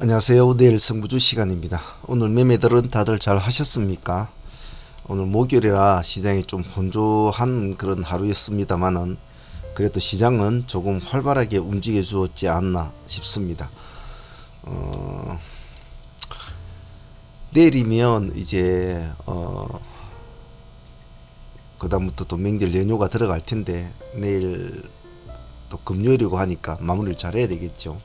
안녕하세요. 내일 승부주 시간입니다. 오늘 매매들은 다들 잘 하셨습니까? 오늘 목요일이라 시장이 좀 혼조한 그런 하루였습니다만은 그래도 시장은 조금 활발하게 움직여 주었지 않나 싶습니다. 내일이면 이제 그다음부터 또 명절 연휴가 들어갈 텐데 내일 또 금요일이고 하니까 마무리를 잘 해야 되겠죠.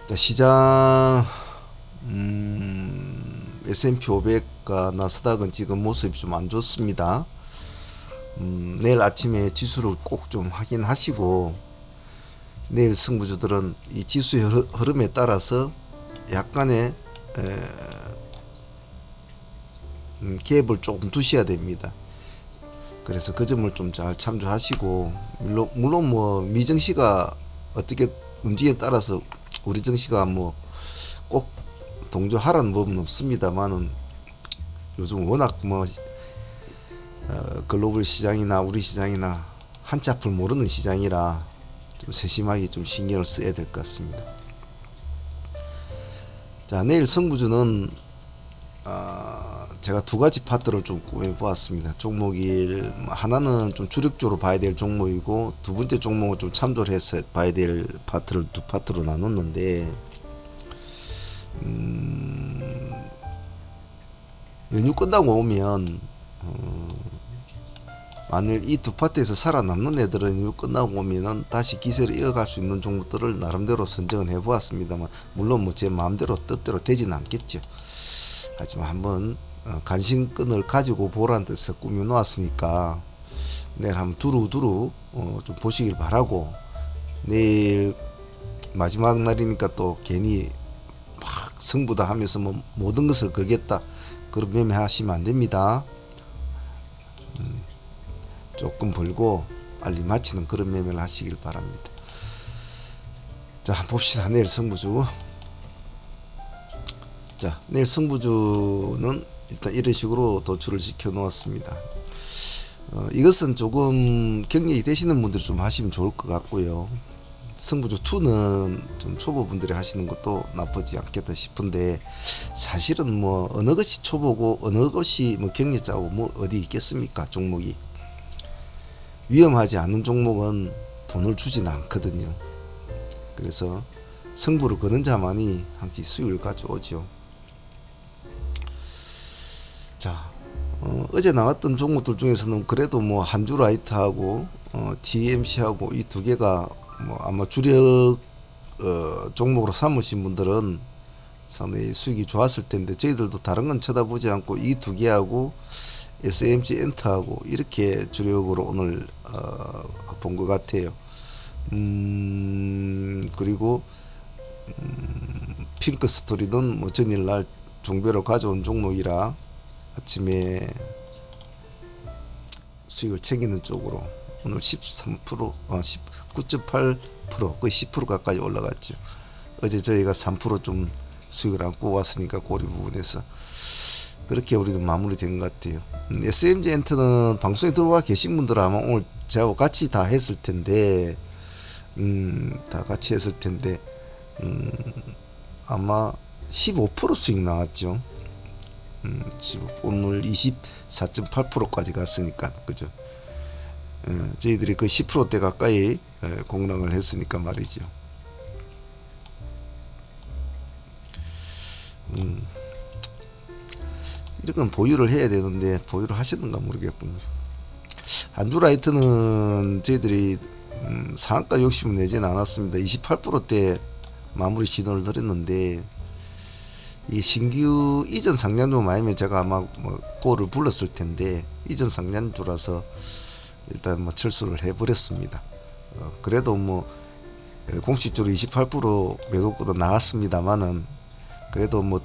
자, 시장 S&P 500과 나스닥은 지금 모습이 좀 안 좋습니다. 내일 아침에 지수를 꼭 좀 확인하시고 내일 승부주들은 이 지수의 흐름에 따라서 약간의 갭을 조금 두셔야 됩니다. 그래서 그 점을 좀 잘 참조하시고 물론 뭐 미증시가 어떻게 움직임에 따라서 우리 증시가 뭐 꼭 동조하라는 법은 없습니다만은 요즘 워낙 뭐 글로벌 시장이나 우리 시장이나 한치 앞을 모르는 시장이라 좀 세심하게 좀 신경을 써야 될 것 같습니다. 자, 내일 승부주는 제가 두 가지 파트를 좀 꾸며 보았습니다. 종목이 하나는 좀 주력적으로 봐야 될 종목이고 두 번째 종목을 좀 참조를 해서 봐야 될 파트를 두 파트로 나눴는데 연휴 끝나고 오면 만일 이 두 파트에서 살아남는 애들은 연휴 끝나고 오면은 다시 기세를 이어갈 수 있는 종목들을 나름대로 선정을 해보았습니다만 물론 뭐 제 마음대로 뜻대로 되지는 않겠죠. 하지만 한번 관심끈을 가지고 보라는 뜻에서 꾸며 놓았으니까 내일 한번 두루두루 좀 보시길 바라고, 내일 마지막 날이니까 또 괜히 막 승부다 하면서 뭐 모든 것을 걸겠다 그런 매매 하시면 안 됩니다. 조금 벌고 빨리 마치는 그런 매매를 하시길 바랍니다. 자, 한번 봅시다. 내일 승부주. 자, 내일 승부주는 일단 이런 식으로 도출을 시켜 놓았습니다. 이것은 조금 경력이 되시는 분들이 좀 하시면 좋을 것 같고요. 승부주 2는 좀 초보분들이 하시는 것도 나쁘지 않겠다 싶은데, 사실은 뭐 어느 것이 초보고 어느 것이 뭐 경력자고 뭐 어디 있겠습니까? 종목이 위험하지 않은 종목은 돈을 주진 않거든요. 그래서 승부를 거는 자만이 항상 수익을 가져오죠. 자, 어제 나왔던 종목들 중에서는 그래도 뭐 한주라이트하고 TMC하고 이 두 개가 뭐 아마 주력 종목으로 삼으신 분들은 상당히 수익이 좋았을 텐데, 저희들도 다른 건 쳐다보지 않고 이 두 개하고 SMC 엔터하고 이렇게 주력으로 오늘 본 것 같아요. 그리고 핑크 스토리는 뭐 전일날 종배로 가져온 종목이라 아침에 수익을 챙기는 쪽으로 오늘 13%, 19.8%, 거의 10% 가까이 올라갔죠. 어제 저희가 3% 좀 수익을 안고 왔으니까 고리 부분에서 그렇게 우리도 마무리된 것 같아요. SMG 엔터는 방송에 들어와 계신 분들은 아마 오늘 저하고 같이 다 했을 텐데, 아마 15% 수익 나왔죠. 오늘 24.8%까지 갔으니까, 그죠? 저희들이 그 10%대 가까이 공략을 했으니까 말이죠. 이런 건 보유를 해야 되는데 보유를 하셨는가 모르겠군요. 한주라이트는 저희들이 상한가 욕심을 내지는 않았습니다. 28%대 마무리 신호를 드렸는데, 이 신규 이전 상장주 마이면 제가 아마 뭐 골을 불렀을 텐데 이전 상장주라서 일단 뭐 철수를 해버렸습니다. 그래도 뭐 공식적으로 28% 매도권도 나왔습니다만은 그래도 뭐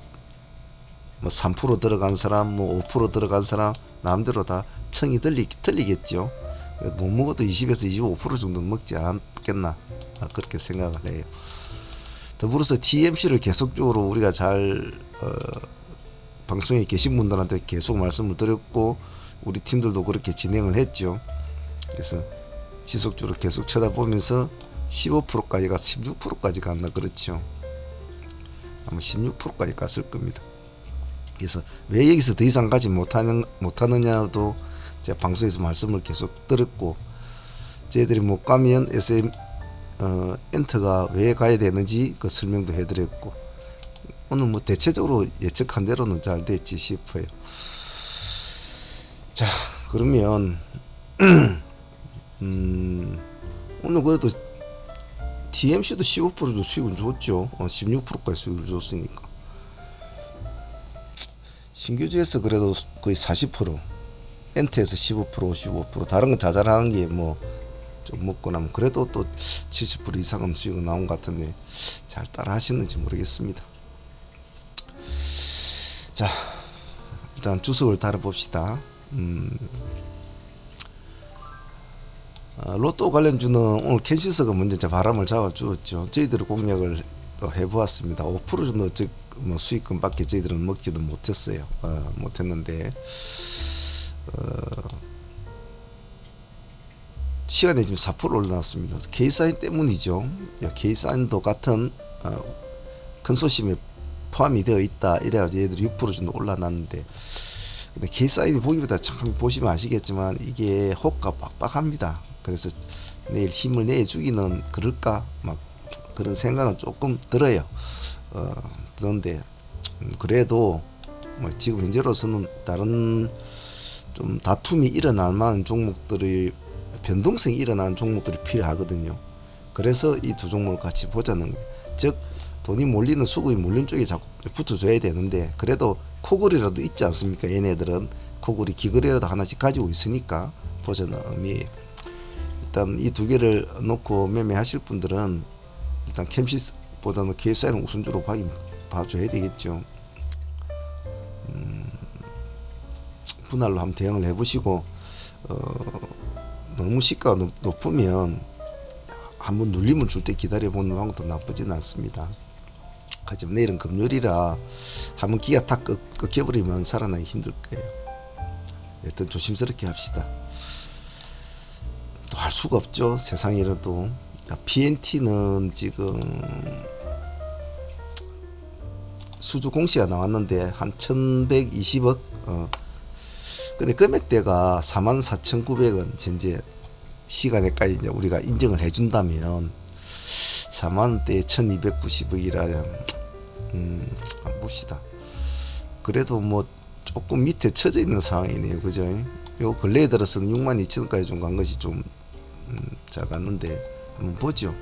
3% 들어간 사람, 뭐 5% 들어간 사람 마음대로 다 청이 틀리겠죠. 못 먹어도 20에서 25% 정도는 먹지 않겠나, 그렇게 생각을 해요. 더불어서 TMC를 계속적으로 우리가 잘 방송에 계신 분들한테 계속 말씀을 드렸고 우리 팀들도 그렇게 진행을 했죠. 그래서 지속적으로 계속 쳐다보면서 15%까지 가 16%까지 갔나 그렇죠. 아마 16%까지 갔을 겁니다. 그래서 왜 여기서 더 이상 가지 못하느냐도 제가 방송에서 말씀을 계속 드렸고, 저희들이 못 가면 SM 엔터가 왜 가야 되는지 그 설명도 해드렸고, 오늘 뭐 대체적으로 예측한 대로는 잘 됐지 싶어요. 자, 그러면 오늘 그래도 TMC도 15%도 수익은 줬죠. 16%까지 수익을 줬으니까. 신규주에서 그래도 거의 40%, 엔트에서 15%, 55%, 다른 건 자잘하는 게 뭐 좀 먹고 나면 그래도 또 70% 이상은 수익은 나온 것 같은데 잘 따라 하시는지 모르겠습니다. 자, 일단 주석을 달아봅시다. 로또 관련주는 오늘 캔시스가 먼저 바람을 잡아주었죠. 저희들이 공략을 또 해보았습니다. 5% 정도 뭐 수익금밖에 저희들은 먹지도 못했어요. 못했는데 시간에 지금 4% 올라왔습니다. K사인 때문이죠. K사인도 같은 컨소시엄에 포함이 되어 있다. 이래가지고 얘들이 6% 정도 올라놨는데, 근데 K사인이 보기보다 참 보시면 아시겠지만 이게 호가 빡빡합니다. 그래서 내일 힘을 내주기는 그럴까 막 그런 생각은 조금 들어요. 그런데 그래도 뭐 지금 현재로서는 다른 좀 다툼이 일어날 만한 종목들이, 변동성이 일어나는 종목들이 필요하거든요. 그래서 이 두 종목을 같이 보자는 거예요. 즉 돈이 몰리는, 수급이 몰리는 쪽에 자꾸 붙어줘야 되는데, 그래도 코골이라도 있지 않습니까? 얘네들은 코골이 기거리라도 하나씩 가지고 있으니까 보자는 의미예요. 일단 이 두 개를 놓고 매매하실 분들은 일단 캠시스보다는 KSI는 우선주로 봐줘야 되겠죠. 분할로 한번 대응을 해보시고, 너무 시가가 높으면 한번 눌림을 줄 때 기다려보는 방법도 나쁘진 않습니다. 하지만 내일은 금요일이라 한번 기가 탁 꺾여버리면 살아나기 힘들 거예요. 일단 조심스럽게 합시다. 또 할 수가 없죠. 세상이라도. PNT는 지금 수주 공시가 나왔는데 한 1120억, 근데 금액대가 44,900원, 현재 시간에까지 이제 우리가 인정을 해준다면 4만원대에 1290억이라 한번 봅시다. 그래도 뭐 조금 밑에 처져 있는 상황이네요. 그죠? 요 근래에 들어서는 62,000원까지 좀 간 것이 좀 작았는데 한번 보죠.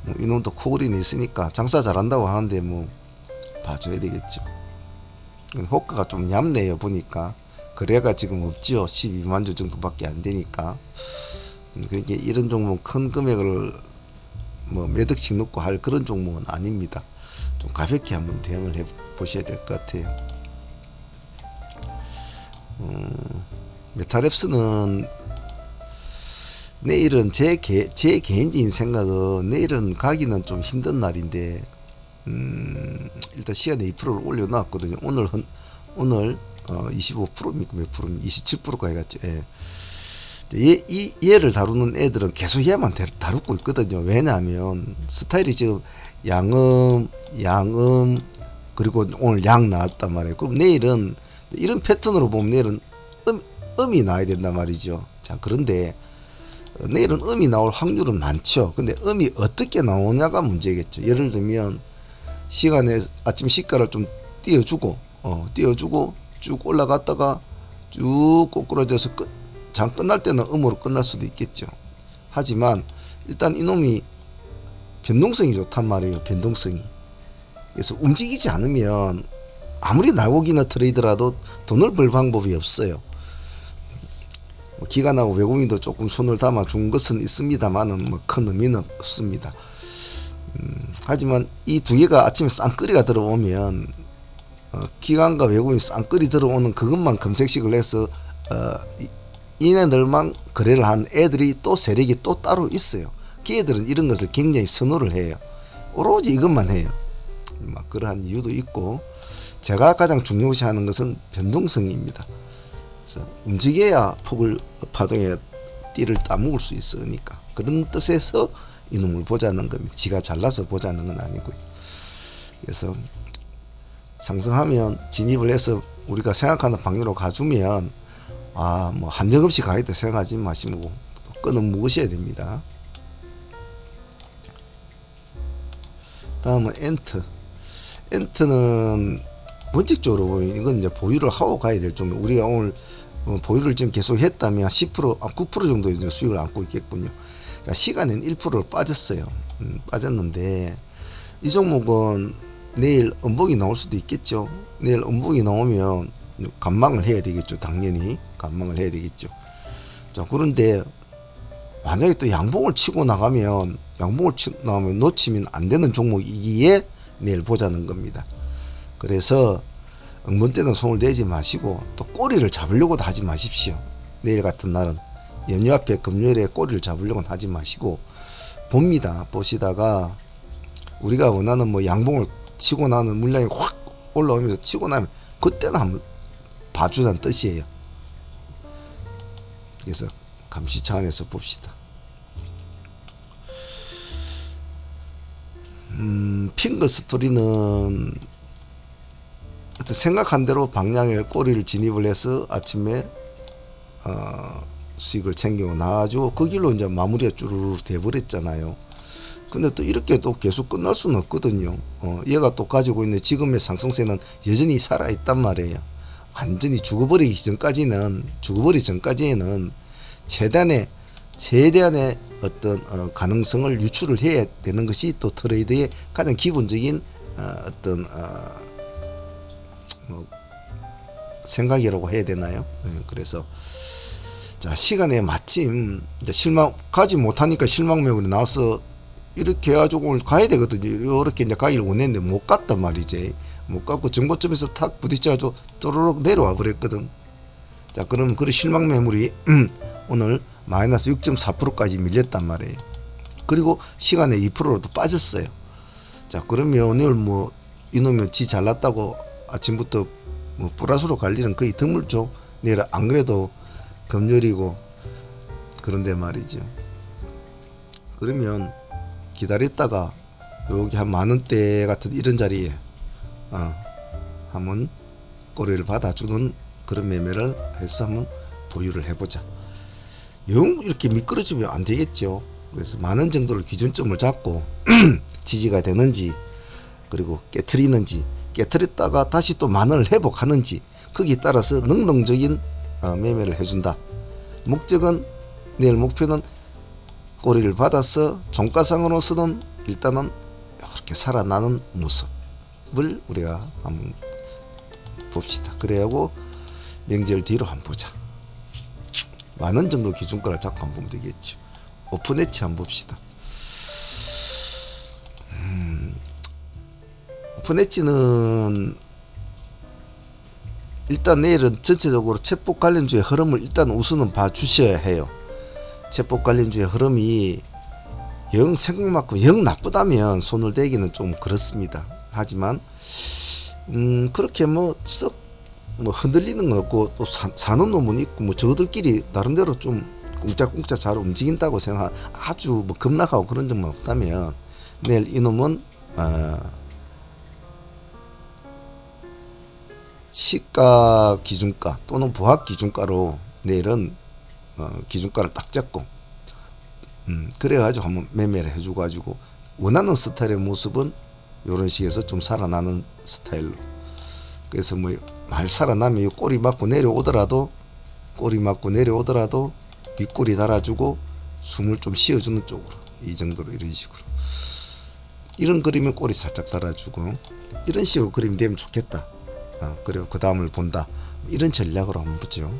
뭐 이놈도 코골이는 있으니까 장사 잘한다고 하는데 뭐 봐줘야 되겠죠. 호가가 좀 얇네요. 보니까 거래가 지금 없죠. 12만 주 정도밖에 안 되니까. 그러니까 이런 종목은 큰 금액을 뭐 몇 억씩 넣고 할 그런 종목은 아닙니다. 좀 가볍게 한번 대응을 해 보셔야 될 것 같아요. 메탈랩스는 내일은 제 개인적인 생각은 내일은 가기는 좀 힘든 날인데, 일단 시간에 2%를 올려놨거든요. 오늘 25%입니까? 몇 프로입니까? 27%까지 갔죠. 예. 얘를 다루는 애들은 계속 얘만 다루고 있거든요. 왜냐하면 스타일이 지금 양음 그리고 오늘 양 나왔단 말이에요. 그럼 내일은 이런 패턴으로 보면 내일은 음이 나와야 된단 말이죠. 자, 그런데 내일은 음이 나올 확률은 많죠. 근데 음이 어떻게 나오냐가 문제겠죠. 예를 들면 시간에 아침 시가를 좀 띄워주고 쭉 올라갔다가 쭉 꼬꾸라져서 장 끝날 때는 음으로 끝날 수도 있겠죠. 하지만 일단 이놈이 변동성이 좋단 말이에요. 변동성이. 그래서 움직이지 않으면 아무리 날고기나 트레이더라도 돈을 벌 방법이 없어요. 기관하고 외국인도 조금 손을 담아 준 것은 있습니다만은 뭐 큰 의미는 없습니다. 하지만 이 두 개가 아침에 쌍끌이가 들어오면 기관과 외국인 쌍끌이 들어오는 그것만 검색식을 해서 이네들만 거래를 한 애들이 또 세력이 또 따로 있어요. 걔들은 이런 것을 굉장히 선호를 해요. 오로지 이것만 해요. 막 그러한 이유도 있고, 제가 가장 중요시하는 것은 변동성입니다. 그래서 움직여야 파동에 띠를 따먹을 수 있으니까, 그런 뜻에서 이놈을 보자는 겁니다. 지가 잘나서 보자는 건 아니고요. 그래서 상승하면 진입을 해서 우리가 생각하는 방향으로 가주면 뭐 한정없이 가겠다 생각하지 마시고 끊어 묵으셔야 됩니다. 다음은 엔트는 원칙적으로 보면 이건 이제 보유를 하고 가야 될 좀, 우리가 오늘 보유를 지금 계속 했다면 10% 9% 정도 이제 수익을 안고 있겠군요. 자, 시간은 1%를 빠졌어요. 빠졌는데 이 종목은 내일 음봉이 나올 수도 있겠죠. 내일 음봉이 나오면 관망을 해야 되겠죠. 당연히 관망을 해야 되겠죠. 자, 그런데 만약에 또 양봉을 치고 나가면 놓치면 안 되는 종목이기에 내일 보자는 겁니다. 그래서 응분 때는 손을 대지 마시고 또 꼬리를 잡으려고도 하지 마십시오. 내일 같은 날은 연휴 앞에 금요일에 꼬리를 잡으려고는 하지 마시고 봅니다. 보시다가 우리가 원하는 뭐 양봉을 치고 나는 물량이 확 올라오면서 치고 나면 그때는 한번 봐주자는 뜻이에요. 그래서 감시 차원에서 봅시다. 핑거 스토리는 생각한 대로 방향의 꼬리를 진입을 해서 아침에 수익을 챙겨 나가지고 그 길로 이제 마무리가 쭈르르 돼버렸잖아요. 근데 또 이렇게 또 계속 끝날 수는 없거든요. 얘가 또 가지고 있는 지금의 상승세는 여전히 살아있단 말이에요. 완전히 죽어버리기 전까지에는 최대한의 어떤 가능성을 유출을 해야 되는 것이 또 트레이드의 가장 기본적인 어떤 생각이라고 해야 되나요? 그래서 자, 시간에 마침 이제 가지 못하니까 실망 매물이 나와서 이렇게 해가지고 오늘 가야 되거든요. 이렇게 이제 가기를 원했는데 못 갔단 말이지. 못 갔고 정고점에서 탁 부딪혀가지고 또르륵 내려와 버렸거든. 자, 그럼 그 실망 매물이 오늘 마이너스 6.4%까지 밀렸단 말이에요. 그리고 시간에 2%도 빠졌어요. 자, 그러면 오늘 뭐 이놈이 지 잘났다고 아침부터 뭐 플러스로 갈 일은 거의 드물죠. 내일 안 그래도 금요일이고 그런데 말이죠. 그러면 기다렸다가 여기 한 만원대 같은 이런 자리에 한번 꼬리를 받아주는 그런 매매를 해서 한번 보유를 해보자. 영 이렇게 미끄러지면 안 되겠죠. 그래서 만원 정도를 기준점을 잡고 지지가 되는지, 그리고 깨트렸다가 다시 또 만원을 회복하는지, 거기에 따라서 능동적인 매매를 해준다. 목적은, 내일 목표는 꼬리를 받아서 종가상으로서는 일단은 이렇게 살아나는 모습을 우리가 한번 봅시다. 그래야고 명절 뒤로 한번 보자. 만원 정도 기준가를 잡고 한번 보면 되겠죠. 오픈엣지 한번 봅시다. 오픈엣지는 일단 내일은 전체적으로 챗봇 관련주의 흐름을 일단 우선은 봐주셔야 해요. 챗봇 관련주의 흐름이 영 생각만큼 영 나쁘다면 손을 대기는 좀 그렇습니다. 하지만 그렇게 썩 흔들리는 거 없고 또 사는 놈은 있고 저들끼리 나름대로 좀 꿍짝꿍짝 잘 움직인다고 생각, 아주 급락하고 그런 점만 없다면 내일 이놈은 시가 기준가 또는 보합 기준가로 내일은 기준가를 딱 잡고 그래가지고 한번 매매를 해주고 가지고 원하는 스타일의 모습은 이런 식에서 좀 살아나는 스타일로. 그래서 말 살아나면 꼬리 맞고 내려오더라도 윗꼬리 달아주고 숨을 좀 쉬어주는 쪽으로, 이 정도로 이런 식으로 이런 그림을 꼬리 살짝 달아주고 이런 식으로 그림이 되면 좋겠다. 그리고 그 다음을 본다. 이런 전략으로 한번 보죠.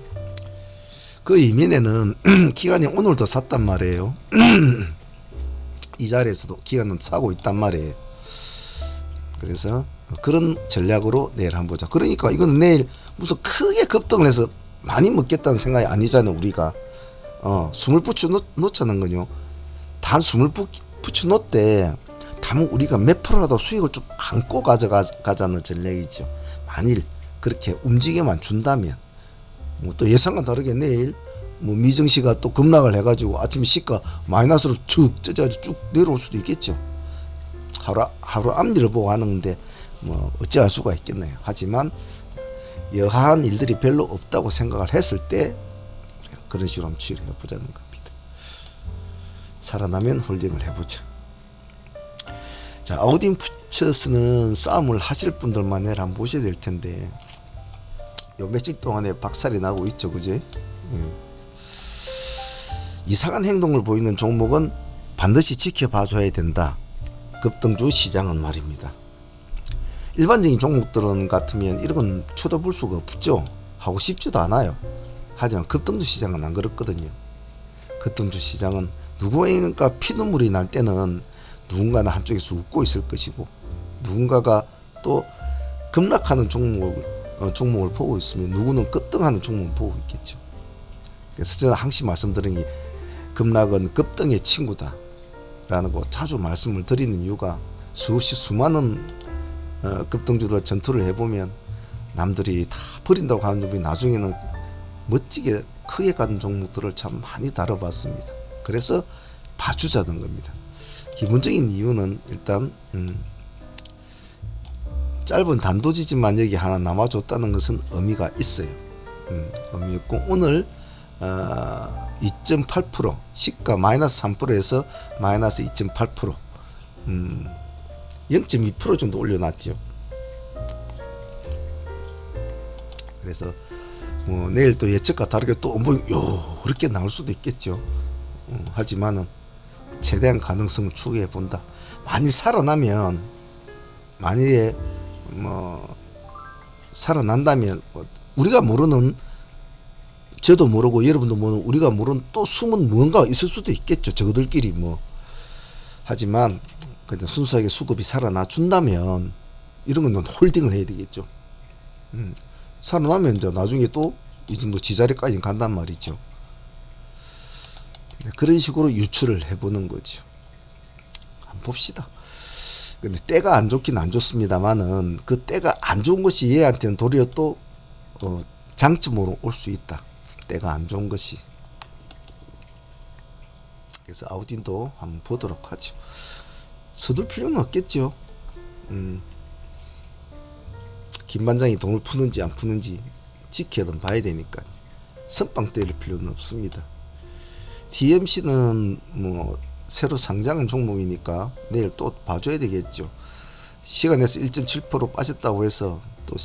그 이면에는 기관이 오늘도 샀단 말이에요. 이 자리에서도 기관은 사고 있단 말이에요. 그래서 그런 전략으로 내일 한번 보자. 그러니까 이건 내일 무슨 크게 급등을 해서 많이 먹겠다는 생각이 아니잖아요. 우리가 숨을 붙여 놓자는 거요. 단 숨을 붙여 놓되 다만 우리가 몇 프로라도 수익을 좀 안고 가자는 전략이죠. 만일 그렇게 움직여만 준다면 또 예상과 다르게 내일 미증시가 또 급락을 해가지고 아침에 시가 마이너스로 쭉 쪄가지고 쭉 내려올 수도 있겠죠. 하루 앞일을 보고 하는데 뭐 어찌할 수가 있겠네요. 하지만 여하한 일들이 별로 없다고 생각을 했을 때 그런 식으로 한번 추이를 해보자는 겁니다. 살아나면 홀딩을 해보자. 자, 아우딘 퓨처스는 싸움을 하실 분들만 해라 한번 보셔야 될 텐데 요 며칠 동안에 박살이 나고 있죠, 그제? 예. 이상한 행동을 보이는 종목은 반드시 지켜봐줘야 된다. 급등주 시장은 말입니다. 일반적인 종목들은 같으면 이런 건 쳐다볼 수가 없죠. 하고 싶지도 않아요. 하지만 급등주 시장은 안 그렇거든요. 급등주 시장은 누구인가 피눈물이 날 때는 누군가는 한쪽에서 웃고 있을 것이고 누군가가 또 급락하는 종목을 보고 있으면 누구는 급등하는 종목을 보고 있겠죠. 그래서 저는 항상 말씀드린 게 급락은 급등의 친구다 라는 거 자주 말씀을 드리는 이유가 수많은 급등주들 전투를 해보면 남들이 다 버린다고 하는 종목이 나중에는 멋지게 크게 가는 종목들을 참 많이 다뤄봤습니다. 그래서 봐주자는 겁니다. 기본적인 이유는 일단 짧은 단도지지만 여기 하나 남아줬다는 것은 의미가 있어요. 의미 있고 오늘 2.8% 시가 마이너스 3%에서 마이너스 2.8% 0.2% 정도 올려놨죠. 그래서 뭐 내일 또 예측과 다르게 또 이렇게 나올 수도 있겠죠. 하지만은 최대한 가능성을 추구해 본다. 만일 살아나면 만일에 뭐 살아난다면 우리가 모르는 저도 모르고 여러분도 모르는 우리가 모르는 또 숨은 무언가가 있을 수도 있겠죠. 저들끼리 뭐 하지만 그냥 순수하게 수급이 살아나 준다면 이런 건 홀딩을 해야 되겠죠. 살아나면 이제 나중에 또 이 정도 지자리까지 간단 말이죠. 그런 식으로 유출을 해보는 거죠. 한번 봅시다. 근데 때가 안 좋긴 안 좋습니다만은 그 때가 안 좋은 것이 얘한테는 도리어 또 장점으로 올 수 있다. 때가 안 좋은 것이. 그래서 아우딘도 한번 보도록 하죠. 서둘 필요는 없겠죠. 김 반장이 돈을 푸는지 안 푸는지 지켜는 봐야 되니까 선빵 때릴 필요는 없습니다. DMC는 뭐 새로 상장한 종목이니까 내일 또 봐줘야 되겠죠. 시간에서 1.7% 빠졌다고 해서 또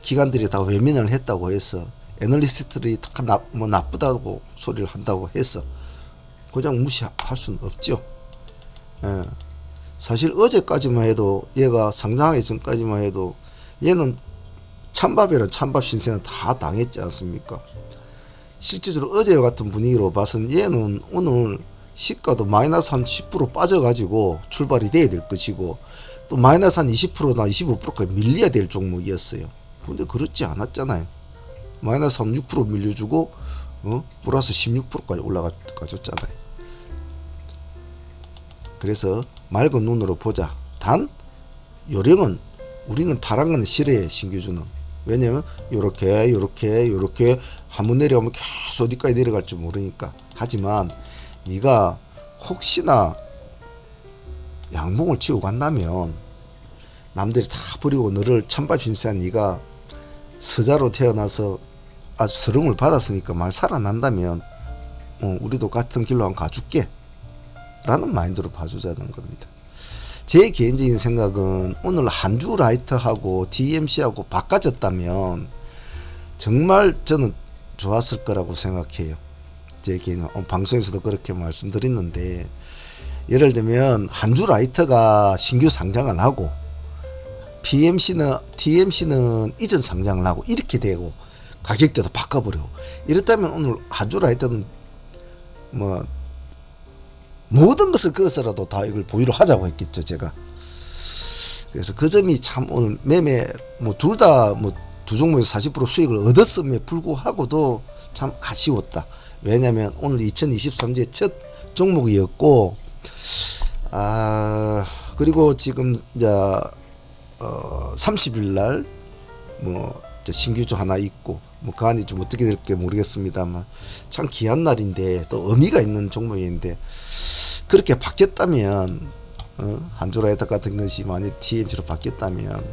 기관들이 다 외면을 했다고 해서 애널리스트들이 다 뭐 나쁘다고 소리를 한다고 해서 그냥 무시할 수는 없죠. 예. 사실 어제까지만 해도 얘가 상장하기 전까지만 해도 얘는 찬밥이란 찬밥 신세는 다 당했지 않습니까? 실질적으로 어제와 같은 분위기로 봐서는 얘는 오늘 시가도 마이너스 한 10% 빠져가지고 출발이 돼야 될 것이고 또 마이너스 한 20%나 25%까지 밀려야 될 종목이었어요. 근데 그렇지 않았잖아요. 마이너스 한 6% 밀려주고 플러스 16%까지 올라가줬잖아요. 그래서 맑은 눈으로 보자. 단 요령은 우리는 파란 건 싫어해. 신규주는. 왜냐면 요렇게 한번 내려가면 계속 어디까지 내려갈지 모르니까. 하지만 네가 혹시나 양봉을 치고 간다면 남들이 다 버리고 너를 찬밥 신세한 네가 서자로 태어나서 아주 서름을 받았으니까 말 살아난다면 우리도 같은 길로 한번 가줄게 라는 마인드로 봐주자는 겁니다. 제 개인적인 생각은 오늘 한주 라이트하고 DMC하고 바꿔졌다면 정말 저는 좋았을 거라고 생각해요. 제 개인 방송에서도 그렇게 말씀드렸는데 예를 들면 한주 라이트가 신규 상장을 하고 DMC는 이전 상장을 하고 이렇게 되고 가격대도 바꿔버리고 이렇다면 오늘 한주 라이트는 뭐 모든 것을 걸어서라도 다 이걸 보유를 하자고 했겠죠, 제가. 그래서 그 점이 참 오늘 매매 뭐 둘 다 뭐 두 종목에서 40% 수익을 얻었음에 불구하고도 참 아쉬웠다. 왜냐면 오늘 2023제 첫 종목이었고 그리고 지금 이제 30일 날 뭐 신규주 하나 있고 뭐 그 안이 좀 어떻게 될지 모르겠습니다만 참 귀한 날인데 또 의미가 있는 종목인데 그렇게 바뀌었다면 한조라이터 같은 것이 많이 TMC로 바뀌었다면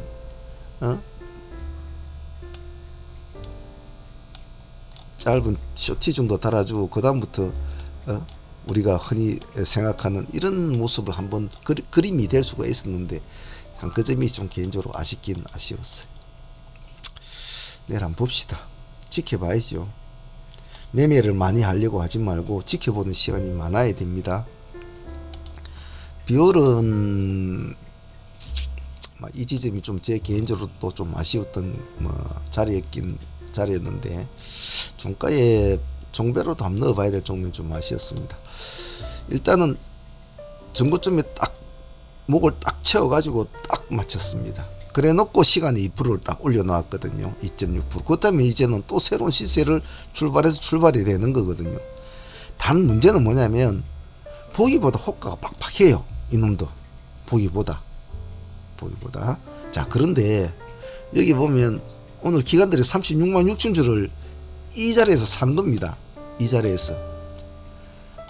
짧은 쇼티 정도 달아주고 그 다음부터 우리가 흔히 생각하는 이런 모습을 한번 그림이 될 수가 있었는데 참 그 점이 좀 개인적으로 아쉽긴 아쉬웠어요. 내일 한번 봅시다. 지켜봐야죠. 매매를 많이 하려고 하지 말고 지켜보는 시간이 많아야 됩니다. 비올은 이 지점이 좀 제 개인적으로 또 좀 아쉬웠던 자리였는데 종가에 종배로도 한번 넣어봐야 될 종목이 좀 아쉬웠습니다. 일단은 전고점에 딱 목을 딱 채워가지고 딱 맞췄습니다. 그래 놓고 시간에 2%를 딱 올려놓았거든요. 2.6%. 그 다음에 이제는 또 새로운 시세를 출발이 되는 거거든요. 단 문제는 뭐냐면 보기보다 호가가 빡빡해요. 이놈도 보기보다. 자, 그런데 여기 보면 오늘 기관들이 36만 6천 주를 이 자리에서 산 겁니다. 이 자리에서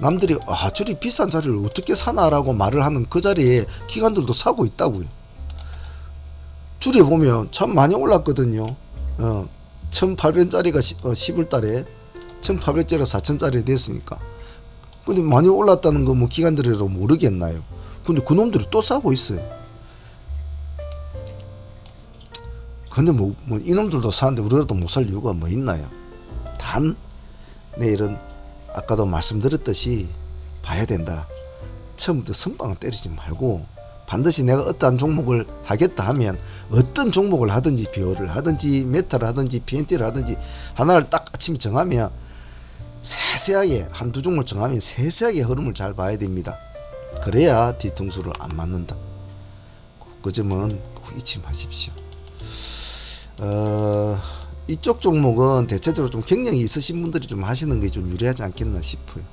남들이 저리 비싼 자리를 어떻게 사나라고 말을 하는 그 자리에 기관들도 사고 있다고요. 줄에 보면 참 많이 올랐거든요. 1800짜리가 10월달에 1800짜리가 4000짜리 됐으니까. 근데 많이 올랐다는 거 뭐 기관들이라도 모르겠나요? 근데 그놈들이 또 사고 있어요. 근데 뭐 이놈들도 사는데 우리라도 못 살 이유가 뭐 있나요? 단 내일은 아까도 말씀드렸듯이 봐야 된다. 처음부터 선빵을 때리지 말고 반드시 내가 어떠한 종목을 하겠다 하면 어떤 종목을 하든지 비올을 하든지 메타를 하든지 PNT를 하든지 하나를 딱 아침에 정하면 세세하게 한두 종목을 정하면 세세하게 흐름을 잘 봐야 됩니다. 그래야 뒤통수를 안 맞는다. 그 점은 꼭 잊지 마십시오. 이쪽 종목은 대체적으로 좀 경력이 있으신 분들이 좀 하시는 게 좀 유리하지 않겠나 싶어요.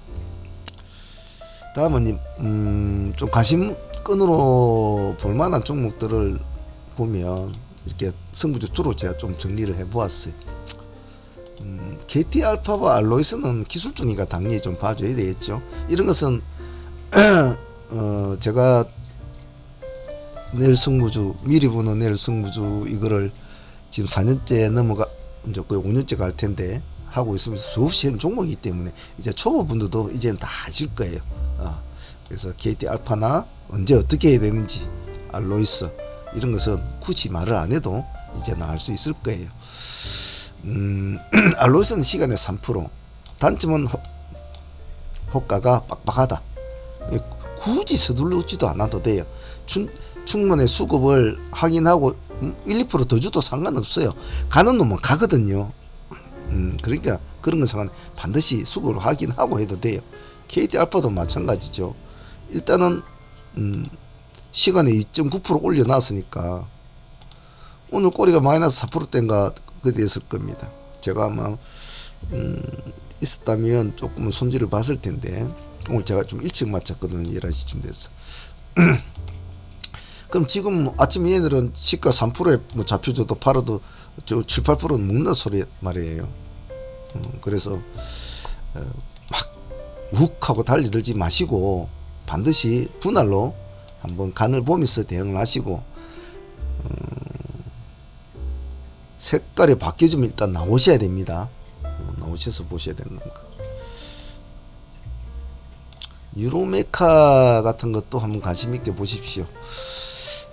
다음은 좀 관심끈으로 볼만한 종목들을 보면 이렇게 승부주 투로 제가 좀 정리를 해보았어요. KT 알파와 알로이스는 기술주니까 당연히 좀 봐줘야 되겠죠. 이런 것은 제가 내일 승부주 미리 보는 내일 승부주 이거를 지금 4년째 넘어가 이제 거의 5년째 갈 텐데 하고 있으면서 수없이 한 종목이기 때문에 이제 초보분들도 이제는 다 아실 거예요. 그래서 KT 알파나 언제 어떻게 해야 되는지 알로이스 이런 것은 굳이 말을 안 해도 이제는 알 수 있을 거예요. 알로이스는 시간에 3%, 단점은 호가가 빡빡하다. 굳이 서둘르지도 않아도 돼요. 충분히 수급을 확인하고 1, 2% 더 줘도 상관없어요. 가는 놈은 가거든요. 그러니까 그런 건 상관 반드시 수급을 확인하고 해도 돼요. KT 알파도 마찬가지죠. 일단은 시간에 2.9% 올려놨으니까 오늘 꼬리가 마이너스 4%대인가 그게 됐을 겁니다. 제가 아마 있었다면 조금은 손질을 봤을 텐데 오늘 제가 좀 일찍 마쳤거든요. 11시쯤 됐어. 그럼 지금 아침 얘네들은 시가 3%에 뭐 잡혀줘도 팔아도 7, 8%는 먹는 소리 말이에요. 그래서 막 욱하고 달리들지 마시고 반드시 분할로 한번 간을 보면서 대응을 하시고 색깔이 바뀌어지면 일단 나오셔야 됩니다. 나오셔서 보셔야 되는 거. 유로메카 같은 것도 한번 관심 있게 보십시오.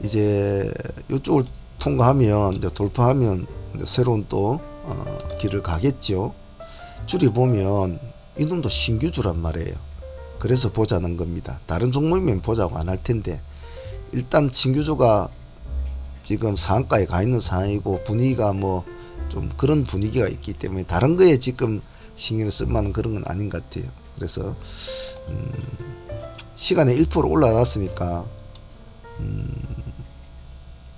이제 이쪽을 통과하면 이제 돌파하면 이제 새로운 또 길을 가겠죠. 줄이 보면 이놈도 신규주란 말이에요. 그래서 보자는 겁니다. 다른 종목이면 보자고 안 할 텐데 일단 신규주가 지금 상한가에 가 있는 상황이고 분위기가 뭐 좀 그런 분위기가 있기 때문에 다른 거에 지금 신경을 쓸 만한 그런 건 아닌 것 같아요. 그래서 시간에 1% 올라왔으니까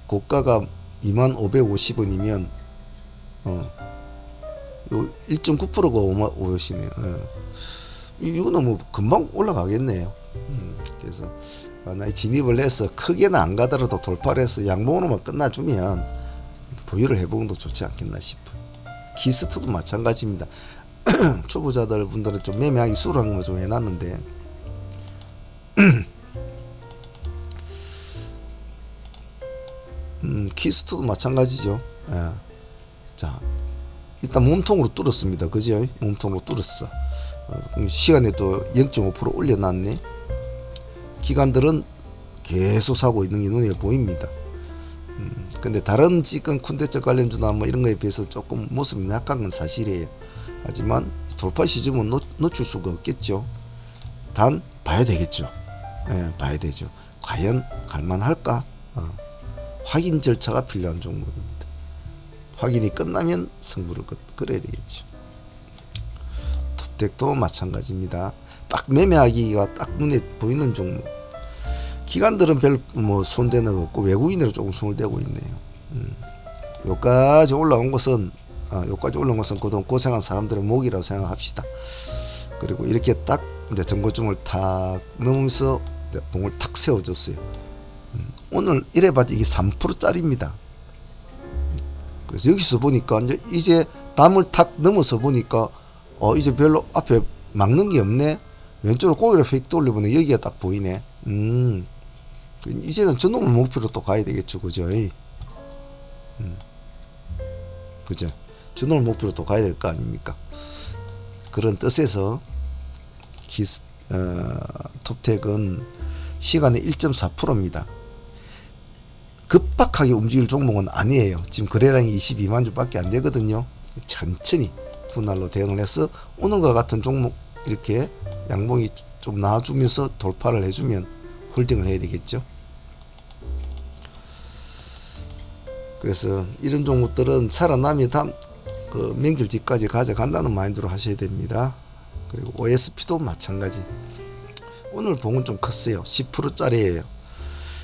고가가 2550원이면 1.9%가 오시네요. 이거는 뭐 금방 올라가겠네요. 그래서 만약에 진입을 해서 크게는 안 가더라도 돌파를 해서 양봉으로만 끝나주면 보유를 해보는 것도 좋지 않겠나 싶어요. 키스트도 마찬가지입니다. 초보자들 분들은 좀 매매하기 수월한 거 좀 해놨는데 키스트도 마찬가지죠. 예. 자, 일단 몸통으로 뚫었습니다. 그죠? 몸통으로 뚫었어. 시간에 또 0.5% 올려놨네. 기관들은 계속 사고 있는 게 눈에 보입니다. 근데 다른 지금 콘텐츠 관련주나 뭐 이런 거에 비해서 조금 모습이 약한 건 사실이에요. 하지만 돌파 시점은 놓칠 수가 없겠죠. 단 봐야 되겠죠. 예, 봐야 되죠. 과연 갈만할까? 확인 절차가 필요한 종목입니다. 확인이 끝나면 승부를 끌어야 되겠죠. 톱텍도 마찬가지입니다. 딱 매매하기가 딱 눈에 보이는 종목. 기관들은 별 뭐 손대는 거 없고 외국인으로 조금 손을 대고 있네요. 여기까지 올라온 것은 그동안 고생한 사람들의 목이라고 생각합시다. 그리고 이렇게 딱 이제 전고점을 탁 넘으면서 이제 봉을 탁 세워줬어요. 오늘 이래봤자 이게 3%짜리입니다. 그래서 여기서 보니까 이제 담을 탁 넘어서 보니까 이제 별로 앞에 막는 게 없네. 왼쪽으로 고개를 휙 돌려보니 여기가 딱 보이네. 이제는 저놈을 목표로 또 가야 되겠죠. 그죠? 그죠? 저놈을 목표로 또 가야 될 거 아닙니까? 그런 뜻에서 톱텍은 시간의 1.4%입니다. 급박하게 움직일 종목은 아니에요. 지금 거래량이 22만 주밖에 안 되거든요. 천천히 분할로 대응을 해서 오늘과 같은 종목 이렇게 양봉이 좀 나와주면서 돌파를 해주면 홀딩을 해야 되겠죠. 그래서 이런 종목들은 살아남이 그 명절 뒤까지 가져간다는 마인드로 하셔야 됩니다. 그리고 OSP도 마찬가지. 오늘 봉은 좀 컸어요. 10%짜리예요.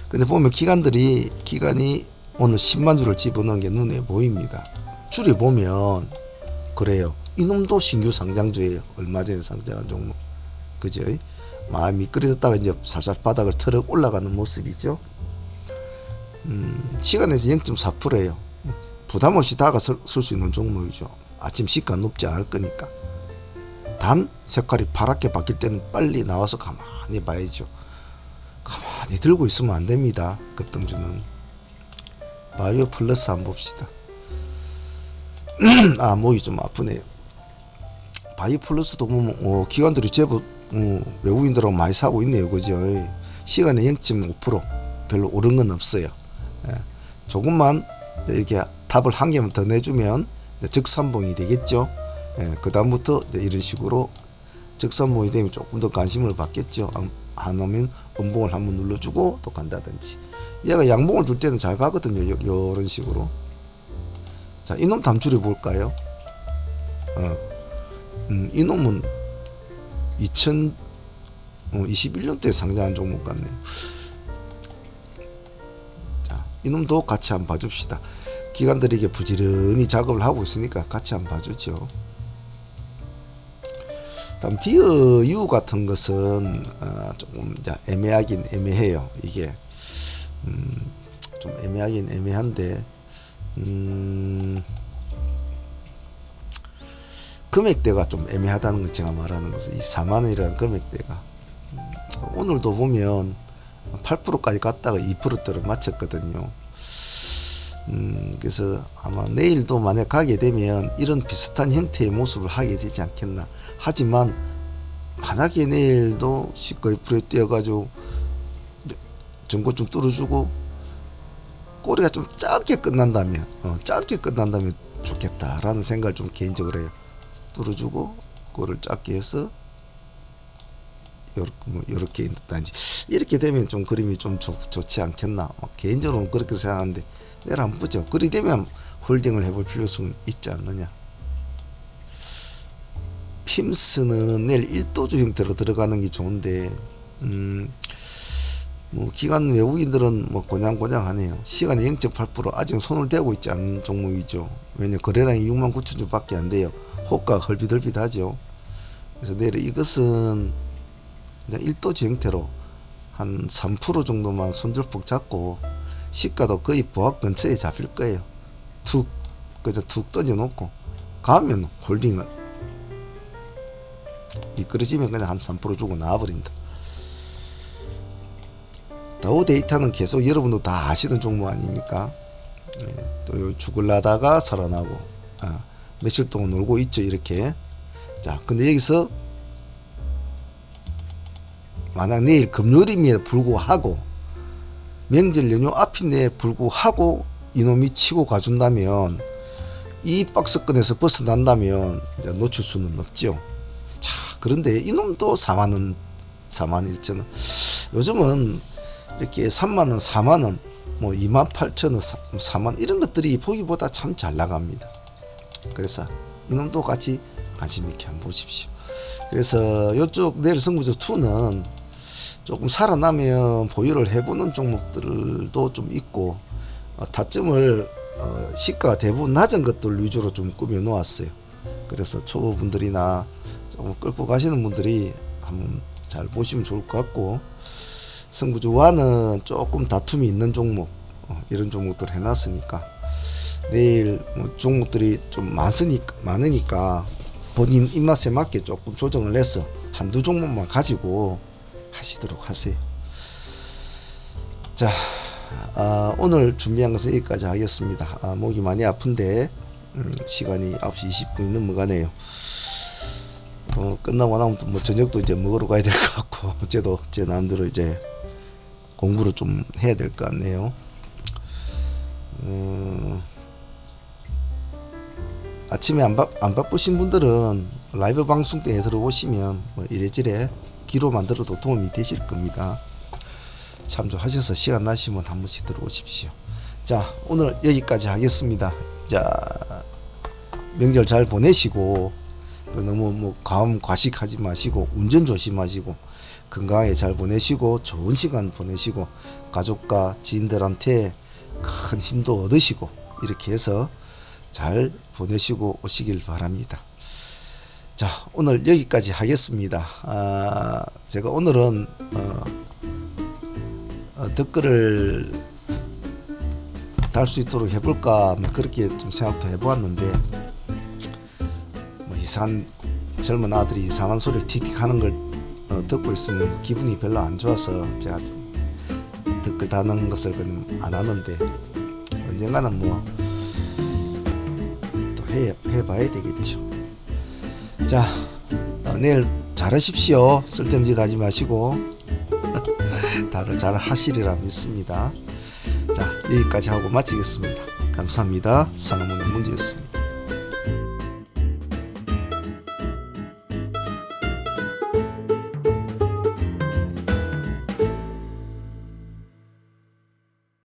근데 보면 기관이 오늘 10만 주를 집어넣은 게 눈에 보입니다. 줄이 보면 그래요. 이놈도 신규 상장주예요. 얼마 전에 상장한 종목. 그죠? 마음이 미끄러졌다가 이제 살짝 바닥을 털어 올라가는 모습이죠. 시간에서 0.4%예요. 부담 없이 다가설 수 있는 종목이죠. 아침 시가 높지 않을 거니까. 단 색깔이 파랗게 바뀔 때는 빨리 나와서 가만히 봐야죠. 가만히 들고 있으면 안 됩니다. 급등주는. 바이오 플러스 한번 봅시다. 목이 좀 아프네요. 바이오 플러스도 보면 기관들이 제법 외국인들하고 많이 사고 있네요. 그죠? 시간에 0.5% 별로 오른 건 없어요. 조금만 이렇게 답을 한 개만 더 내주면 적산봉이 되겠죠. 그 다음부터 이런 식으로 적산봉이 되면 조금 더 관심을 받겠죠. 안 오면 음봉을 한번 눌러주고 또 간다든지. 얘가 양봉을 줄 때는 잘 가거든요. 이런 식으로. 자, 이놈 담줄이 볼까요? 이놈은 2021년도에 상장한 종목 같네요. 자, 이놈도 같이 한번 봐줍시다. 기관들이 이게 부지런히 작업을 하고 있으니까 같이 한번 봐주죠. 다음 디어유 같은 것은 조금 이제 애매하긴 애매해요. 이게 좀 애매하긴 애매한데 금액대가 좀 애매하다는 걸 제가 말하는 것은 이 4만원이라는 금액대가 오늘도 보면 8%까지 갔다가 2%대로 맞췄거든요. 그래서 아마 내일도 만약 가게 되면 이런 비슷한 형태의 모습을 하게 되지 않겠나. 하지만 만약에 내일도 시가 2%에 뛰어가지고 전고 좀 뚫어주고 꼬리가 좀 짧게 끝난다면 좋겠다라는 생각을 좀 개인적으로 해요. 뚫어주고 꼬리를 짧게 해서 요렇게 있다든지 이렇게 되면 좀 그림이 좀 좋지 않겠나. 개인적으로는 그렇게 생각하는데 내일 한번 보죠. 그리 되면 홀딩을 해볼 필요성은 있지 않느냐. 핌스는 내일 1도주 형태로 들어가는 게 좋은데 기관 외국인들은 고냥고냥하네요. 시간이 0.8% 아직 손을 대고 있지 않는 종목이죠. 왜냐 거래량이 69,000주 밖에 안 돼요. 호가가 헐비덜비하죠. 그래서 내일 이것은 그냥 1도주 형태로 한 3% 정도만 손절폭 잡고 시가도 거의 보합 근처에 잡힐 거예요. 툭 던져놓고 가면 홀딩을 미끄러지면 그냥 한 3% 주고 나와버린다. 다우 데이터는 계속 여러분도 다 아시는 종목 아닙니까? 또 죽을라다가 살아나고 며칠 동안 놀고 있죠. 이렇게. 자, 근데 여기서 만약 내일 금요일임에도 불구하고 명절 연휴 앞인데 불구하고 이놈이 치고 가준다면 이 박스권에서 벗어난다면 이제 놓칠 수는 없죠. 자, 그런데 이놈도 4만원 4만1천원 요즘은 이렇게 3만원 4만원 뭐 28,000원 4만 이런 것들이 보기보다 참 잘 나갑니다. 그래서 이놈도 같이 관심 있게 한번 보십시오. 그래서 이쪽 내일 승부조 2는 조금 살아나면 보유를 해보는 종목들도 좀 있고 타점을 시가가 대부분 낮은 것들 위주로 좀 꾸며 놓았어요. 그래서 초보분들이나 조금 끌고 가시는 분들이 한번 잘 보시면 좋을 것 같고, 승부조 1은 조금 다툼이 있는 종목 이런 종목들 해놨으니까 내일 뭐 종목들이 좀 많으니까 본인 입맛에 맞게 조금 조정을 해서 한두 종목만 가지고 하시도록 하세요. 자, 오늘 준비한 것은 여기까지 하겠습니다. 목이 많이 아픈데 시간이 9시 20분이 넘어가네요. 끝나고 나면 또 뭐 저녁도 이제 먹으러 가야 될 것 같고, 어제도 제 나름대로 이제 공부를 좀 해야 될 것 같네요. 아침에 안 바쁘신 분들은 라이브 방송 때 들어오시면 뭐 이래저래 기로 만들어도 도움이 되실 겁니다. 참조하셔서 시간 나시면 한 번씩 들어오십시오. 자, 오늘 여기까지 하겠습니다. 자, 명절 잘 보내시고 너무 뭐 과식하지 마시고 운전 조심하시고 건강하게 잘 보내시고 좋은 시간 보내시고 가족과 지인들한테 큰 힘도 얻으시고 이렇게 해서 잘 보내시고 오시길 바랍니다. 자, 오늘 여기까지 하겠습니다. 제가 오늘은 댓글을 달 수 있도록 해볼까 그렇게 좀 생각도 해보았는데 뭐 이상한 젊은 아들이 이상한 소리 틱틱 하는 걸 듣고 있으면 기분이 별로 안 좋아서 제가 댓글 다는 것을 그냥 안 하는데 언젠가는 뭐 또 해봐야 되겠죠. 자, 내일 잘하십시오. 쓸데없는 짓 하지 마시고 다들 잘 하시리라 믿습니다. 자, 여기까지 하고 마치겠습니다. 감사합니다. 상암문의 문제였습니다.